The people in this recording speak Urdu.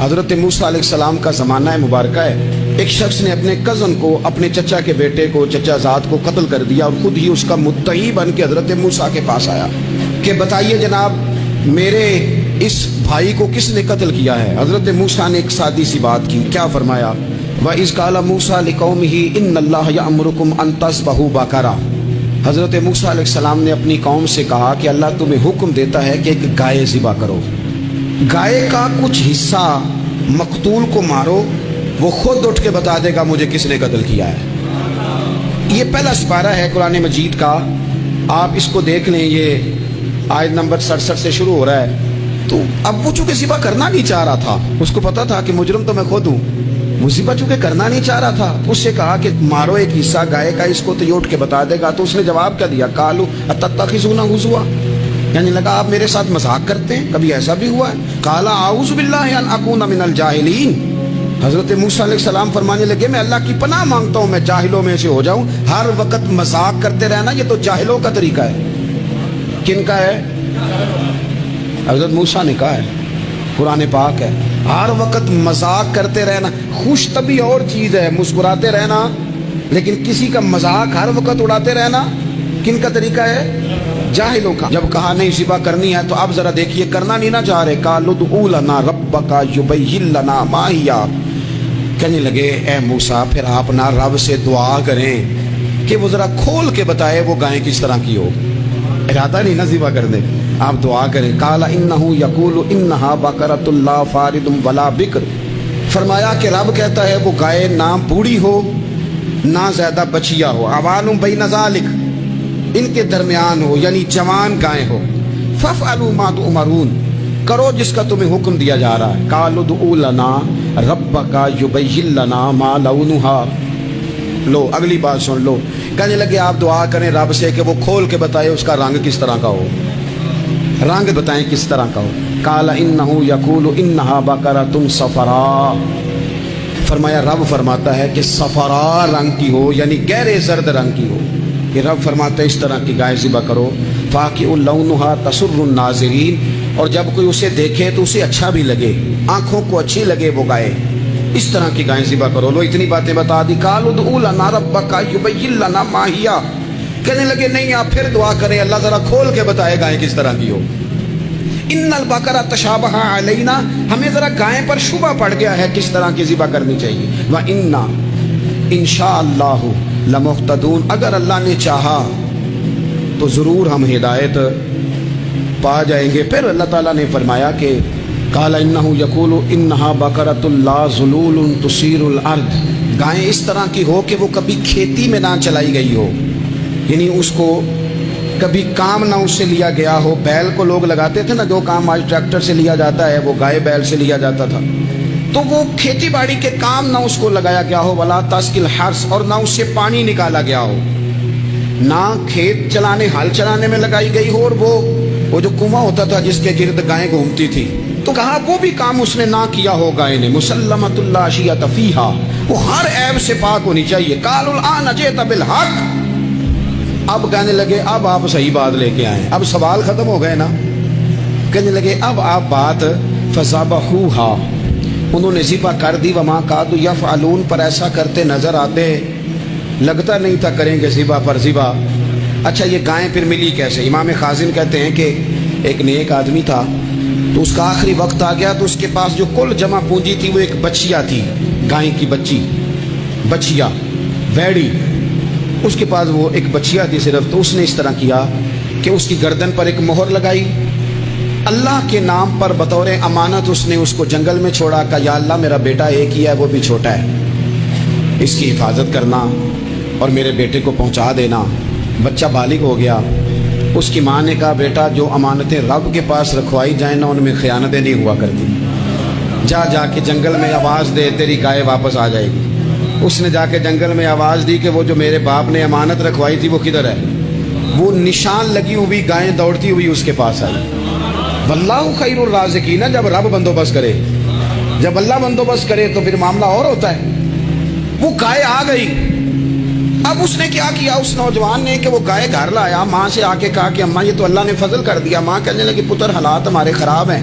حضرت موسیٰ علیہ السلام کا زمانہ مبارکہ ہے، ایک شخص نے اپنے کزن کو، اپنے چچا کے بیٹے کو، چچا زاد کو قتل کر دیا اور خود ہی اس کا مدعی بن کے حضرت موسیٰ کے پاس آیا کہ بتائیے جناب میرے اس بھائی کو کس نے قتل کیا ہے؟ حضرت موسیٰ نے ایک سادی سی بات کی، کیا فرمایا؟ وَإِذْ قَالَ مُوسَىٰ لِقَوْمِهِ إِنَّ اللَّهَ يَأْمُرُكُمْ أَن تَذْبَحُوا بَقَرَةً۔ حضرت موسیٰ علیہ السلام نے اپنی قوم سے کہا کہ اللہ تمہیں حکم دیتا ہے کہ ایک گائے ذبح کرو، گائے کا کچھ حصہ مقتول کو مارو، وہ خود اٹھ کے بتا دے گا مجھے کس نے قتل کیا ہے۔ یہ پہلا سپارہ ہے قرآن مجید کا، آپ اس کو دیکھ لیں، یہ آیت نمبر 67 سے شروع ہو رہا ہے۔ تو اب وہ چونکہ ذبح کرنا نہیں چاہ رہا تھا، اس کو پتا تھا کہ مجرم تو میں خود ہوں، وہ ذبح چونکہ کرنا نہیں چاہ رہا تھا، اس سے کہا کہ مارو ایک حصہ گائے کا، اس کو تو یہ اٹھ کے بتا دے گا۔ تو اس نے جواب کیا دیا؟ قالوا اتتخذون ہزوا، یعنی لگا آپ میرے ساتھ مذاق کرتے ہیں، کبھی ایسا بھی ہوا ہے؟ قال اعوذ باللہ ان اکون من الجاہلین، حضرت موسیٰ علیہ السلام فرمانے لگے میں اللہ کی پناہ مانگتا ہوں میں جاہلوں میں سے ہو جاؤں۔ ہر وقت مذاق کرتے رہنا یہ تو جاہلوں کا طریقہ ہے۔ کن کا ہے؟ حضرت موسیٰ نے کہا ہے، قرآن پاک ہے، ہر وقت مذاق کرتے رہنا۔ خوش طبی اور چیز ہے، مسکراتے رہنا، لیکن کسی کا مذاق ہر وقت اڑاتے رہنا کن کا طریقہ ہے؟ جاہلوں کا۔ جب کہا نہیں ذبح کرنی ہے تو اب ذرا دیکھیے کرنا نہیں نہ چاہ رہے، قالوا ادع لنا ربک یبین لنا ما ہی، کہنے لگے اے موسیٰ پھر آپ نہ رب سے دعا کریں کہ وہ ذرا کھول کے بتائے وہ گائیں کس طرح کی ہو، ارادہ نہیں نہ ذبح کرنے، آپ دعا کریں۔ قال انہ یقول انہا بقرۃ لا فارض ولا بکر، فرمایا کہ رب کہتا ہے وہ گائے نہ بوڑھی ہو نہ زیادہ بچیا ہو، اوان بین ذالک، ان کے درمیان ہو، یعنی جوان گائے ہو۔ فافعلوا ما تؤمرون، کرو جس کا تمہیں حکم دیا جا رہا ہے۔ قالوا ادع لنا ربک یبین لنا ما لونھا، لو اگلی بات سن لو، کہنے لگے آپ دعا کریں رب سے کہ وہ کھول کے بتائے اس کا رنگ کس طرح کا ہو، رنگ بتائیں کس طرح کا ہو۔ قال انہ یقول انہا بقرۃ صفراء، فرمایا رب فرماتا ہے کہ صفراء رنگ کی ہو، یعنی گہرے زرد رنگ کی ہو، کہ رب فرماتا ہے اس طرح کی گائے ذبح کرو۔ فاقع لونھا تسر الناظرین، اور جب کوئی اسے دیکھے تو اسے اچھا بھی لگے، آنکھوں کو اچھی لگے وہ گائے، اس طرح کی گائیں ذبح کرو۔ لو اتنی باتیں بتا دی۔ قالوا ادع لنا ربک یبین لنا ما ہی، کہنے لگے نہیں آپ پھر دعا کریں اللہ ذرا کھول کے بتائے گائیں کس طرح کی ہو۔ ان البقرہ تشابہ علینا، ہمیں ذرا گائیں پر شبہ پڑ گیا ہے کس طرح کی ذبح کرنی چاہیے۔ وَإِنَّا انشاءاللہ لمہتدون، اگر اللہ نے چاہا تو ضرور ہم ہدایت پا جائیں گے۔ پھر اللہ تعالیٰ نے فرمایا کہ قال انہ یقول انہا بقرۃ لا ذلول تثیر الارض، گائیں اس طرح کی ہو کہ وہ کبھی کھیتی میں نہ چلائی گئی ہو، یعنی اس کو کبھی کام نہ اس سے لیا گیا ہو۔ بیل کو لوگ لگاتے تھے نا، جو کام آج ٹریکٹر سے لیا جاتا ہے وہ گائے بیل سے لیا جاتا تھا، تو وہ کھیتی باڑی کے کام نہ اس کو لگایا گیا ہو، ولا تسقی الحرث، اور نہ اس سے پانی نکالا گیا ہو، نہ کھیت چلانے ہل چلانے میں لگائی گئی ہو، اور وہ جو کنواں ہوتا تھا جس کے گرد گائیں گھومتی تھی، تو کہا وہ بھی کام اس نے نہ کیا ہو گائے نے۔ مسلمۃ لا شیۃ فیہا، وہ ہر عیب سے پاک ہونی چاہیے۔ قالوا الآن جئت بالحق، اب کہنے لگے اب آپ صحیح بات لے کے آئیں، اب سوال ختم ہو گئے نا، کہنے لگے اب آپ بات فذبحوہا، انہوں نے ذبح کر دی۔ وما کادوا یفعلون، پر ایسا کرتے نظر آتے، لگتا نہیں تھا کریں گے ذبح پر ذبح۔ اچھا یہ گائیں پھر ملی کیسے؟ امام خازن کہتے ہیں کہ ایک نیک آدمی تھا، تو اس کا آخری وقت آ گیا، تو اس کے پاس جو کل جمع پونجی تھی وہ ایک بچیا تھی، گائیں کی بچیا ویڑی، اس کے پاس وہ ایک بچیا تھی صرف۔ تو اس نے اس طرح کیا کہ اس کی گردن پر ایک مہر لگائی، اللہ کے نام پر بطور امانت اس نے اس کو جنگل میں چھوڑا، کہا یا اللہ میرا بیٹا ایک ہی ہے وہ بھی چھوٹا ہے، اس کی حفاظت کرنا اور میرے بیٹے کو پہنچا دینا۔ بچہ بالغ ہو گیا، اس کی ماں نے کہا بیٹا جو امانتیں رب کے پاس رکھوائی جائیں نا ان میں خیانتیں نہیں ہوا کرتی، جا کے جنگل میں آواز دے تیری گائے واپس آ جائے گی۔ اس نے جا کے جنگل میں آواز دی کہ وہ جو میرے باپ نے امانت رکھوائی تھی وہ کدھر ہے؟ وہ نشان لگی ہوئی گائیں دوڑتی ہوئی اس کے پاس آئی۔ واللہ خیر الرازقین، جب رب بندوبست کرے، جب اللہ بندوبست کرے تو پھر معاملہ اور ہوتا ہے۔ وہ گائے آ گئی، اب اس نے کیا کیا اس نوجوان نے کہ وہ گائے گھر لایا، ماں سے آ کے کہا کہ اماں یہ تو اللہ نے فضل کر دیا۔ ماں کہنے لگی پتر حالات ہمارے خراب ہیں،